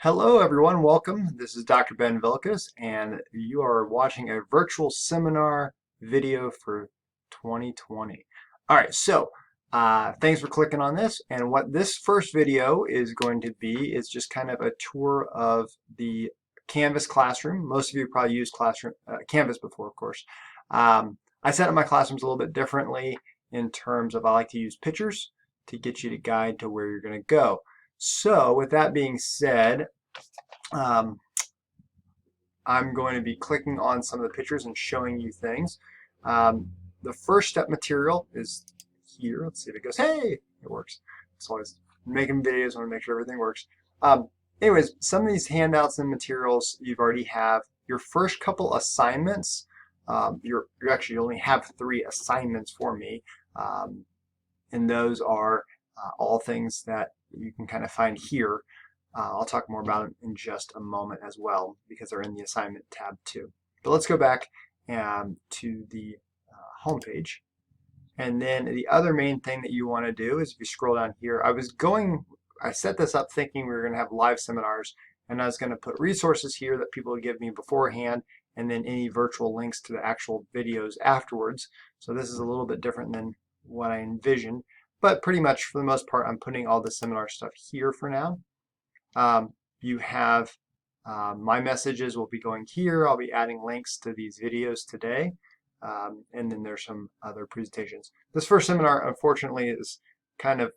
Hello everyone, welcome. This is Dr. Ben Vilkas and you are watching a virtual seminar video for 2020. Alright, so thanks for clicking on this, and what this first video is going to be is just kind of a tour of the Canvas classroom. Most of you probably used Canvas before, of course. I set up my classrooms a little bit differently in terms of I like to use pictures to get you to guide to where you're going to go. So with that being said, um, I'm going to be clicking on some of the pictures and showing you things. The first step material is here. Let's see if it goes. Hey, it works. It's always making videos. I want to make sure everything works. Anyways, some of these handouts and materials you've already have. Your first couple assignments, you actually only have 3 assignments for me, and those are all things that you can kind of find here. I'll talk more about them in just a moment as well because they're in the assignment tab too. But let's go back to the home page. And then the other main thing that you want to do is if you scroll down here, I set this up thinking we were going to have live seminars, and I was going to put resources here that people would give me beforehand and then any virtual links to the actual videos afterwards. So this is a little bit different than what I envisioned, but pretty much for the most part I'm putting all the seminar stuff here for now. You have my messages will be going here. I'll be adding links to these videos today. And then there's some other presentations. This first seminar, unfortunately, is kind of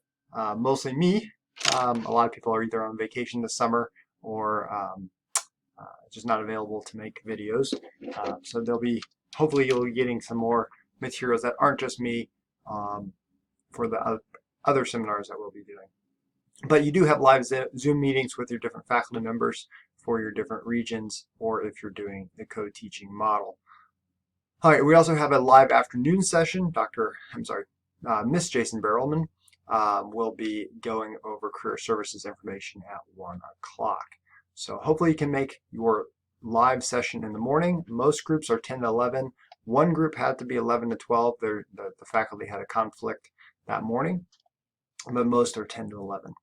mostly me. A lot of people are either on vacation this summer or just not available to make videos. So hopefully you'll be getting some more materials that aren't just me for the other seminars that we'll be doing. But you do have live Zoom meetings with your different faculty members for your different regions, or if you're doing the co-teaching model. All right, we also have a live afternoon session. Miss Jason Barrelman will be going over career services information at 1 o'clock. So hopefully you can make your live session in the morning. Most groups are 10 to 11. One group had to be 11 to 12. The faculty had a conflict that morning, but most are 10 to 11.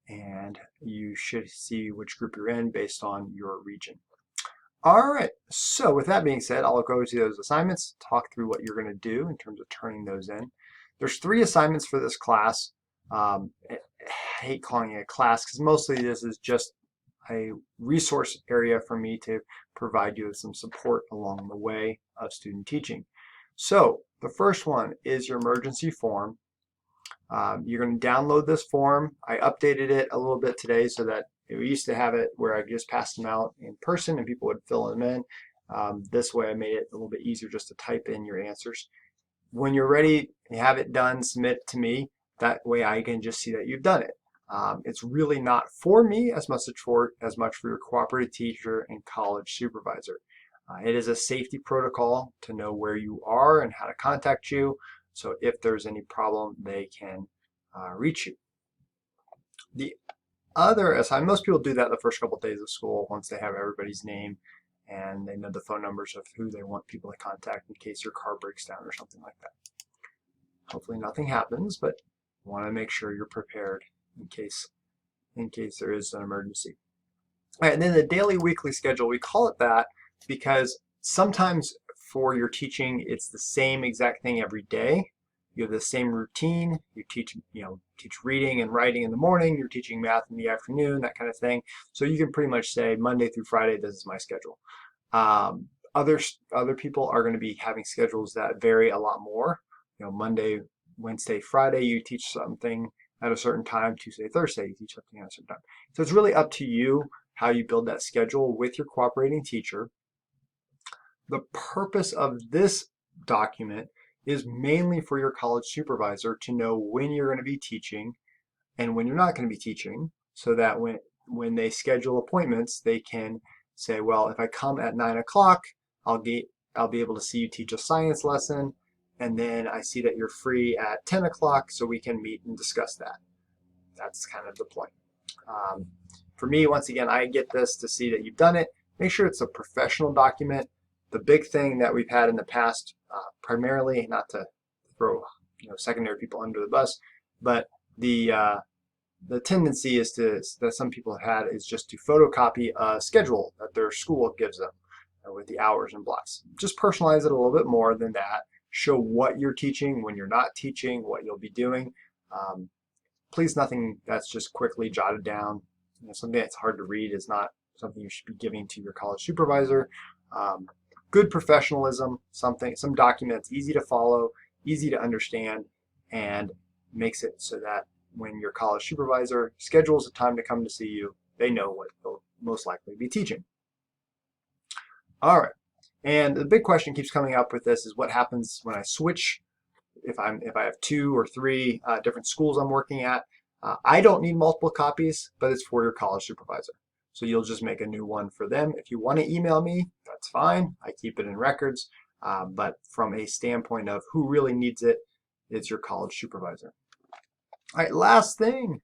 And you should see which group you're in based on your region. All right, so with that being said, I'll go to those assignments, talk through what you're going to do in terms of turning those in. There's 3 assignments for this class. I hate calling it a class because mostly this is just a resource area for me to provide you with some support along the way of student teaching. So the first one is your emergency form. You're going to download this form. I updated it a little bit today so that we used to have it where I just passed them out in person and people would fill them in. This way I made it a little bit easier just to type in your answers. When you're ready, you have it done, submit it to me. That way I can just see that you've done it. It's really not for me as much for your cooperative teacher and college supervisor. It is a safety protocol to know where you are and how to contact you. So if there's any problem, they can reach you. The other assignment, most people do that the first couple of days of school once they have everybody's name and they know the phone numbers of who they want people to contact in case your car breaks down or something like that. Hopefully nothing happens, but you want to make sure you're prepared in case there is an emergency. All right, and then the daily weekly schedule, we call it that because sometimes for your teaching, it's the same exact thing every day. You have the same routine. You teach reading and writing in the morning. You're teaching math in the afternoon, that kind of thing. So you can pretty much say Monday through Friday, this is my schedule. Other people are going to be having schedules that vary a lot more. Monday, Wednesday, Friday, you teach something at a certain time. Tuesday, Thursday, you teach something at a certain time. So it's really up to you how you build that schedule with your cooperating teacher. The purpose of this document is mainly for your college supervisor to know when you're going to be teaching and when you're not going to be teaching, so that when they schedule appointments, they can say, well, if I come at 9 o'clock, I'll be able to see you teach a science lesson, and then I see that you're free at 10 o'clock, so we can meet and discuss that. That's kind of the point. For me, once again, I get this to see that you've done it. Make sure it's a professional document. The big thing that we've had in the past, primarily, not to throw secondary people under the bus, but the the tendency is that some people have had is just to photocopy a schedule that their school gives them with the hours and blocks. Just personalize it a little bit more than that. Show what you're teaching when you're not teaching, what you'll be doing. Please, nothing that's just quickly jotted down. Something that's hard to read is not something you should be giving to your college supervisor. Good professionalism, some document that's easy to follow, easy to understand, and makes it so that when your college supervisor schedules a time to come to see you, they know what they'll most likely be teaching. All right, and the big question keeps coming up with this is what happens when I switch, if I have 2 or 3 different schools I'm working at. I don't need multiple copies, but it's for your college supervisor. So you'll just make a new one for them. If you want to email me, that's fine. I keep it in records. But from a standpoint of who really needs it, it's your college supervisor. All right, last thing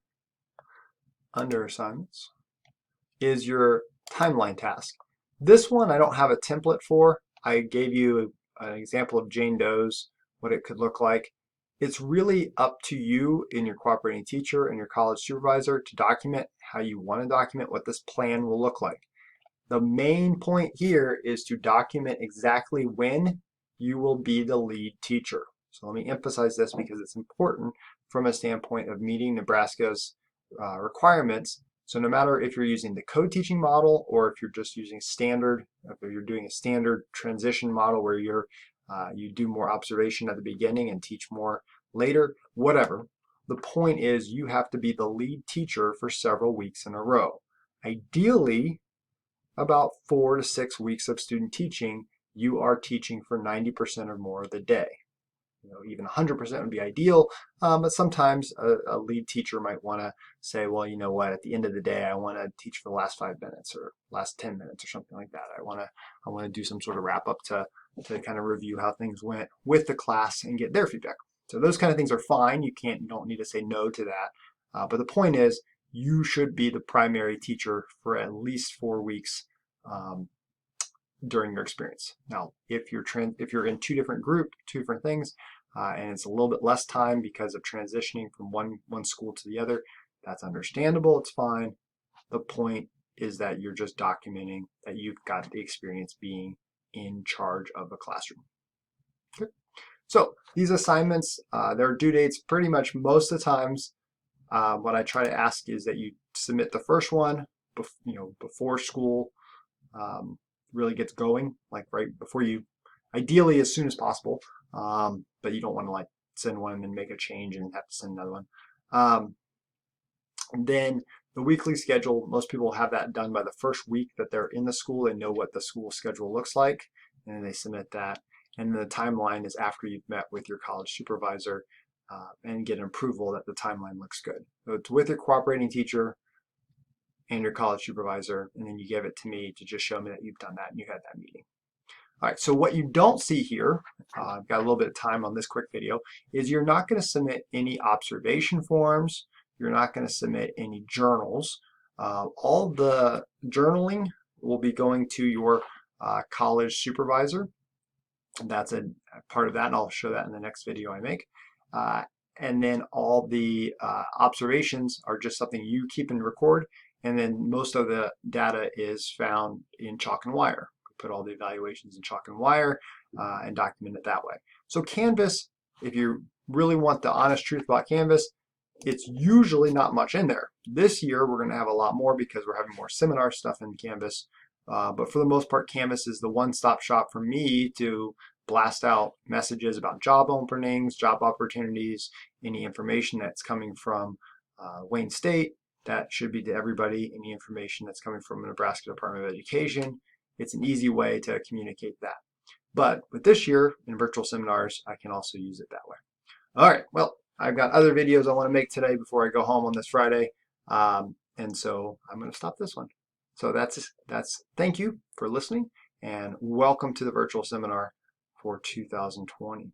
under assignments is your timeline task. This one I don't have a template for. I gave you an example of Jane Doe's, what it could look like. It's really up to you and your cooperating teacher and your college supervisor to document how you want to document what this plan will look like. The main point here is to document exactly when you will be the lead teacher. So let me emphasize this because it's important from a standpoint of meeting Nebraska's requirements. So no matter if you're using the co-teaching model or if you're just using standard, if you're doing a standard transition model where you do more observation at the beginning and teach more later, whatever. The point is you have to be the lead teacher for several weeks in a row. Ideally, about 4 to 6 weeks of student teaching, you are teaching for 90% or more of the day. Even 100% would be ideal, but sometimes a lead teacher might want to say, well, you know what, at the end of the day, I want to teach for the last 5 minutes or last 10 minutes or something like that. I want to do some sort of wrap up to kind of review how things went with the class and get their feedback. So those kind of things are fine. You don't need to say no to that. But the point is, you should be the primary teacher for at least 4 weeks during your experience. Now, if you're in 2 different groups, 2 different things, and it's a little bit less time because of transitioning from one school to the other, that's understandable. It's fine. The point is that you're just documenting that you've got the experience being in charge of a classroom. Okay. So these assignments, their due dates pretty much most of the times. What I try to ask is that you submit the first one, before school really gets going, like right before ideally as soon as possible. But you don't want to send one and then make a change and have to send another one. And then the weekly schedule, most people have that done by the first week that they're in the school. They know what the school schedule looks like, and they submit that. And the timeline is after you've met with your college supervisor and get an approval that the timeline looks good. So it's with your cooperating teacher and your college supervisor, and then you give it to me to just show me that you've done that and you had that meeting. All right, so what you don't see here, I've got a little bit of time on this quick video, is you're not going to submit any observation forms. You're not going to submit any journals. All the journaling will be going to your college supervisor. That's a part of that, and I'll show that in the next video I make. And then all the observations are just something you keep and record, and then most of the data is found in Chalk and Wire. Put all the evaluations in Chalk and Wire and document it that way. So Canvas, if you really want the honest truth about Canvas, it's usually not much in there. This year we're going to have a lot more because we're having more seminar stuff in Canvas. But for the most part, Canvas is the one-stop shop for me to blast out messages about job openings, job opportunities, any information that's coming from Wayne State that should be to everybody, any information that's coming from the Nebraska Department of Education. It's an easy way to communicate that. But with this year in virtual seminars, I can also use it that way. All right, well, I've got other videos I want to make today before I go home on this Friday. And so I'm going to stop this one. So thank you for listening and welcome to the virtual seminar for 2020.